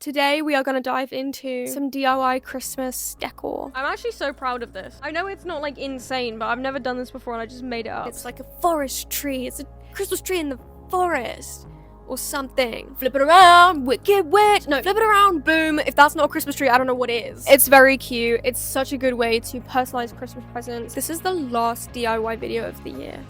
Today we are going to dive into some DIY Christmas decor. I'm actually so proud of this. I know it's not like insane, but I've never done this before and I just made it up. It's like a forest tree. It's a Christmas tree in the forest or something. Flip it around, wicked witch. No, flip it around, boom. If that's not a Christmas tree, I don't know what is. It's very cute. It's such a good way to personalize Christmas presents. This is the last DIY video of the year.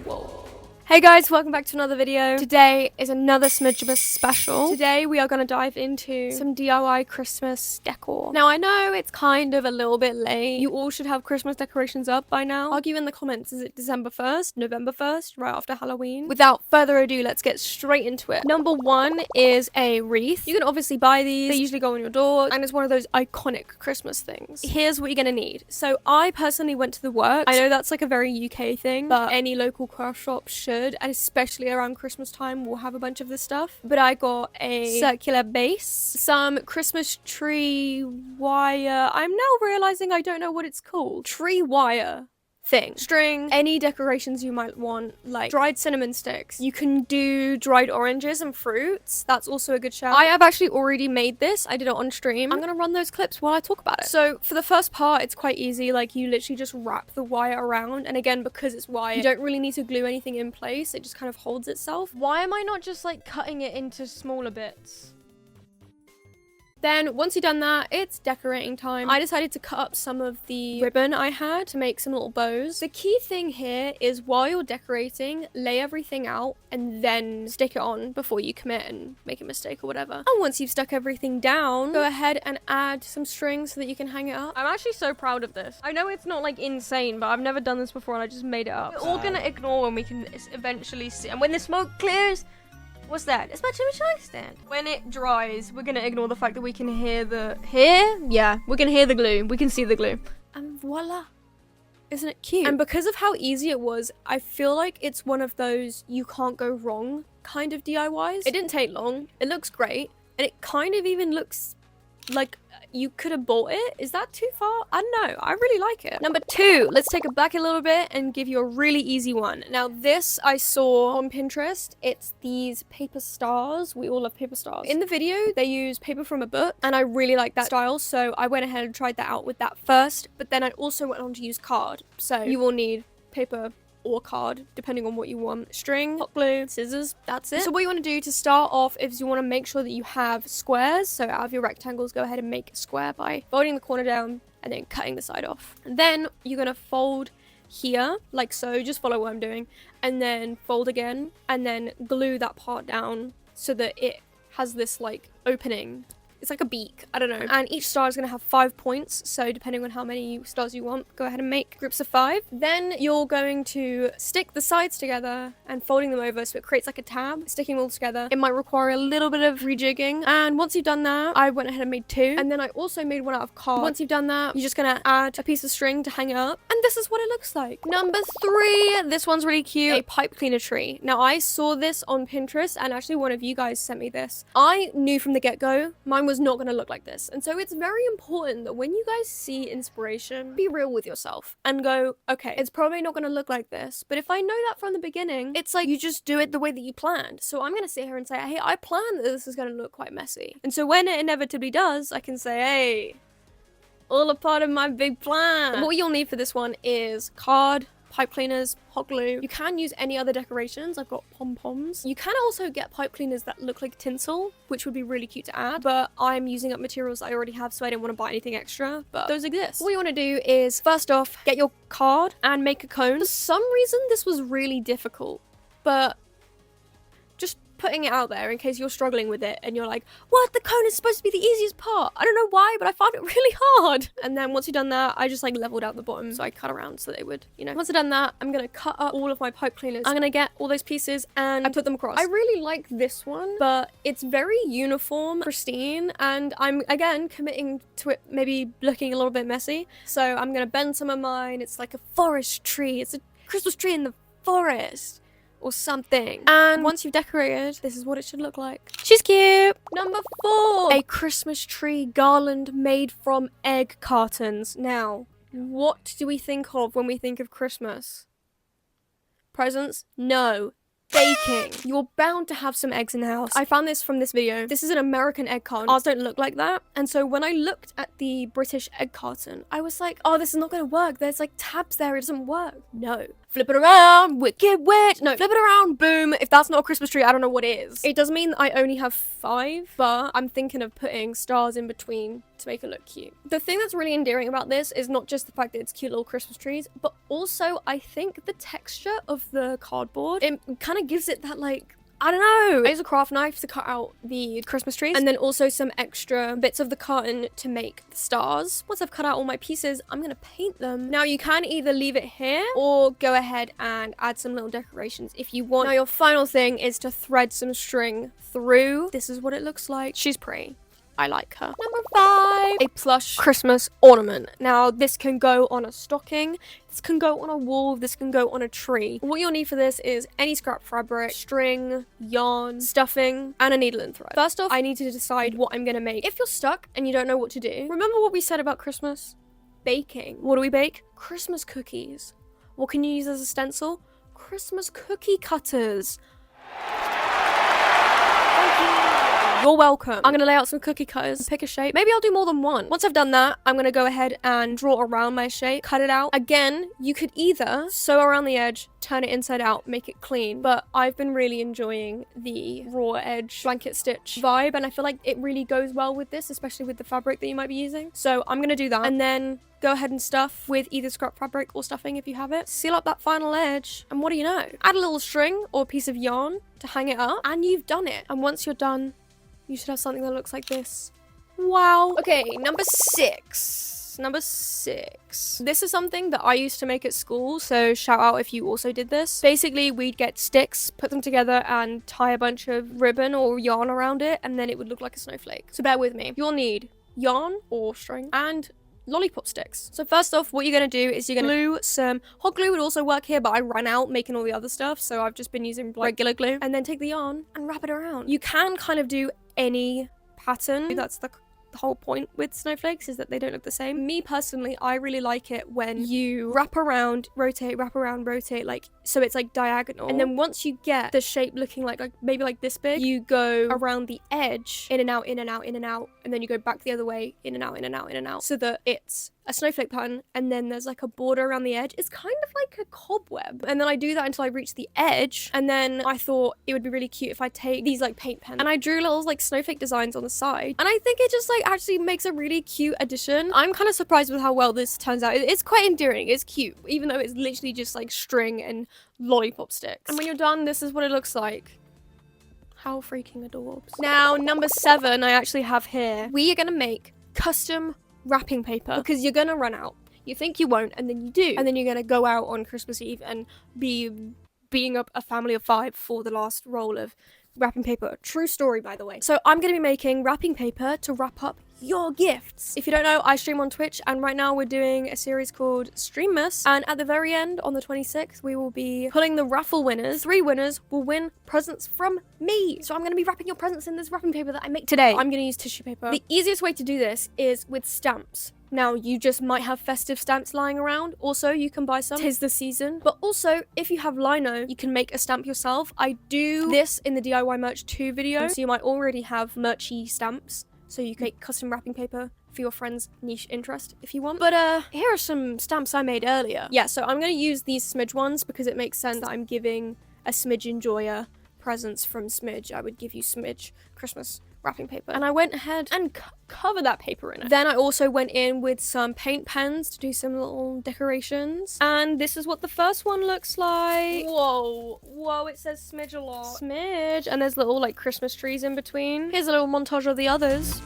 Whoa. Hey guys, welcome back to another video. Today is another smidgezz special. Today we are going to dive into some DIY Christmas decor. Now I know it's kind of a little bit late. You all should have Christmas decorations up by now. Argue in the comments, is it December 1st, November 1st, right after Halloween? Without further ado, let's get straight into it. Number one is a wreath. You can obviously buy these. They usually go on your door and it's one of those iconic Christmas things. Here's what you're going to need. So I personally went to the works. I know that's like a very UK thing, but any local craft shop should, and especially around Christmas time we'll have a bunch of this stuff. But I got a circular base, some Christmas tree wire. I'm now realizing I don't know what it's called. Tree wire thing, string, any decorations you might want, like dried cinnamon sticks. You can do dried oranges and fruits. That's also a good shout. I have actually already made this. I did it on stream. I'm gonna run those clips while I talk about it. So for the first part, it's quite easy. Like you literally just wrap the wire around, and again, because it's wire, you don't really need to glue anything in place. It just kind of holds itself. Why am I not just like cutting it into smaller bits? Then once you've done that, it's decorating time. I decided to cut up some of the ribbon I had to make some little bows. The key thing here is while you're decorating, lay everything out and then stick it on before you commit and make a mistake or whatever. And once you've stuck everything down, go ahead and add some string so that you can hang it up. I'm actually so proud of this. I know it's not like insane, but I've never done this before and I just made it up. We're all gonna ignore when we can eventually see. And when the smoke clears, what's that? It's my chimichurri stand. When it dries, we're gonna ignore the fact that we can hear the... Yeah, we can hear the glue. We can see the glue. And voila. Isn't it cute? And because of how easy it was, I feel like it's one of those you can't go wrong kind of DIYs. It didn't take long. It looks great. And it kind of even looks like you could have bought it. Is that too far? I don't know. I really like it. Number two, let's take it back a little bit and give you a really easy one. Now this I saw on Pinterest. It's these paper stars. We all love paper stars. In the video, they use paper from a book and I really like that style. So I went ahead and tried that out with that first, but then I also went on to use card. So you will need paper or card, depending on what you want. String, hot glue, scissors, that's it. So what you want to do to start off is you want to make sure that you have squares. So out of your rectangles, go ahead and make a square by folding the corner down and then cutting the side off. And then you're going to fold here, like so, just follow what I'm doing, and then fold again, and then glue that part down so that it has this like opening. It's like a beak, I don't know. And each star is going to have 5 points, so depending on how many stars you want, go ahead and make groups of 5. Then you're going to stick the sides together and folding them over so it creates like a tab, sticking them all together. It might require a little bit of rejigging. And once you've done that, I went ahead and made 2. And then I also made one out of card. Once you've done that, you're just going to add a piece of string to hang it up. And this is what it looks like. Number 3, this one's really cute. A pipe cleaner tree. Now I saw this on Pinterest and actually one of you guys sent me this. I knew from the get-go, mine was not going to look like this. And so it's very important that when you guys see inspiration, be real with yourself and go, okay, it's probably not going to look like this, but if I know that from the beginning, it's like you just do it the way that you planned. So I'm going to sit here and say, hey, I planned that this is going to look quite messy. And so when it inevitably does, I can say, hey, all a part of my big plan. And what you'll need for this one is card, pipe cleaners, hot glue. You can use any other decorations. I've got pom-poms. You can also get pipe cleaners that look like tinsel, which would be really cute to add, but I'm using up materials I already have, so I didn't want to buy anything extra, but those exist. What you want to do is, first off, get your card and make a cone. For some reason, this was really difficult, but just putting it out there in case you're struggling with it and you're like, what? The cone is supposed to be the easiest part. I don't know why, but I found it really hard. And then once you've done that, I just like leveled out the bottom so I cut around so they would, you know. Once I've done that, I'm gonna cut up all of my pipe cleaners. I'm gonna get all those pieces and I put them across. I really like this one, but it's very uniform, pristine, and I'm again committing to it maybe looking a little bit messy. So I'm gonna bend some of mine. It's like a forest tree. It's a Christmas tree in the forest or something. And once you've decorated, this is what it should look like. She's cute. Number 4, a Christmas tree garland made from egg cartons. Now, what do we think of when we think of Christmas? Presents? No. baking. You're bound to have some eggs in the house. I found this from this video. This is an American egg carton. Ours don't look like that. And so when I looked at the British egg carton, I was like, oh, this is not gonna work. There's like tabs there. It doesn't work. No. Flip it around, wicked witch. No, flip it around, boom. If that's not a Christmas tree, I don't know what is. It does mean that I only have 5, but I'm thinking of putting stars in between to make it look cute. The thing that's really endearing about this is not just the fact that it's cute little Christmas trees, but also I think the texture of the cardboard, it kind of gives it that like, I don't know. I use a craft knife to cut out the Christmas trees and then also some extra bits of the carton to make the stars. Once I've cut out all my pieces, I'm gonna paint them. Now you can either leave it here or go ahead and add some little decorations if you want. Now your final thing is to thread some string through. This is what it looks like. She's pretty. I like her. Number 5, a plush Christmas ornament. Now this can go on a stocking, this can go on a wall, this can go on a tree. What you'll need for this is any scrap fabric, string, yarn, stuffing, and a needle and thread. First off, I need to decide what I'm gonna make. If you're stuck and you don't know what to do, remember what we said about Christmas? Baking. What do we bake? Christmas cookies. What can you use as a stencil? Christmas cookie cutters. You're welcome. I'm gonna lay out some cookie cutters, pick a shape. Maybe I'll do more than one. Once I've done that, I'm gonna go ahead and draw around my shape, cut it out. Again, you could either sew around the edge, turn it inside out, make it clean, but I've been really enjoying the raw edge blanket stitch vibe, and I feel like it really goes well with this, especially with the fabric that you might be using. So I'm gonna do that, and then go ahead and stuff with either scrap fabric or stuffing if you have it. Seal up that final edge, and what do you know? Add a little string or a piece of yarn to hang it up, and you've done it. And once you're done, you should have something that looks like this. Wow. Okay, number 6. Number 6. This is something that I used to make at school, so shout out if you also did this. Basically, we'd get sticks, put them together, and tie a bunch of ribbon or yarn around it, and then it would look like a snowflake. So bear with me. You'll need yarn or string and Lollipop sticks. So first off, what you're going to do is you're going to glue some hot glue would also work here, but I ran out making all the other stuff, so I've just been using regular glue. And then take the yarn and wrap it around. You can kind of do any pattern. That's the whole point with snowflakes, is that they don't look the same. Me personally, I really like it when you wrap around, rotate, like so it's like diagonal, and then once you get the shape looking like maybe like this big, you go around the edge, in and out, in and out, in and out, and then you go back the other way, in and out, in and out, in and out, so that it's a snowflake pattern, and then there's like a border around the edge. It's kind of like a cobweb, and then I do that until I reach the edge, and then I thought it would be really cute if I take these like paint pens and I drew little like snowflake designs on the side, and I think it just like actually makes a really cute addition. I'm kind of surprised with how well this turns out. It's quite endearing, it's cute, even though it's literally just like string and lollipop sticks. And when you're done, this is what it looks like. How freaking adorbs. Now, number 7 I actually have here. We are gonna make custom wrapping paper, because you're gonna run out. You think you won't, and then you do, and then you're gonna go out on Christmas Eve and be being up a family of 5 for the last roll of wrapping paper. True story, by the way. So I'm gonna be making wrapping paper to wrap up your gifts. If you don't know, I stream on Twitch, and right now we're doing a series called Streammas, and at the very end, on the 26th, we will be pulling the raffle winners. 3 winners will win presents from me. So I'm gonna be wrapping your presents in this wrapping paper that I make today. I'm gonna use tissue paper. The easiest way to do this is with stamps. Now, you just might have festive stamps lying around. Also, you can buy some. 'Tis the season. But also, if you have lino, you can make a stamp yourself. I do this in the DIY merch 2 video, so you might already have merchy stamps. So you can make custom wrapping paper for your friend's niche interest if you want. But here are some stamps I made earlier. Yeah, so I'm gonna use these smidge ones because it makes sense that I'm giving a smidge enjoyer presents from Smidge. I would give you Smidge Christmas wrapping paper, and I went ahead and covered that paper in it. Then I also went in with some paint pens to do some little decorations, and this is what the first one looks like. Whoa, it says Smidge a lot. Smidge, and there's little like Christmas trees in between. Here's a little montage of the others.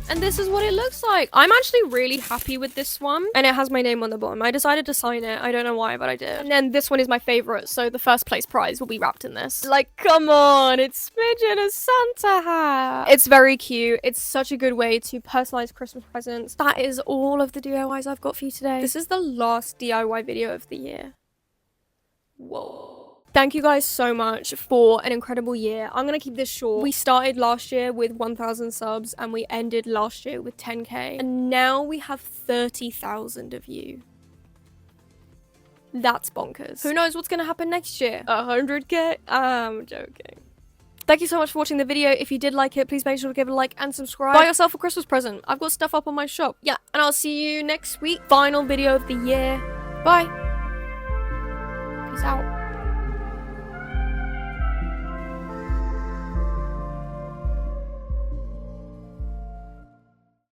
And this is what it looks like. I'm actually really happy with this one. And it has my name on the bottom. I decided to sign it. I don't know why, but I did. And then this one is my favorite. So the first place prize will be wrapped in this. Like, come on. It's Smidge in a Santa hat. It's very cute. It's such a good way to personalize Christmas presents. That is all of the DIYs I've got for you today. This is the last DIY video of the year. Whoa. Thank you guys so much for an incredible year. I'm gonna keep this short. We started last year with 1,000 subs and we ended last year with 10k. And now we have 30,000 of you. That's bonkers. Who knows what's gonna happen next year? 100k? I'm joking. Thank you so much for watching the video. If you did like it, please make sure to give it a like and subscribe. Buy yourself a Christmas present. I've got stuff up on my shop. Yeah, and I'll see you next week. Final video of the year. Bye. Peace out.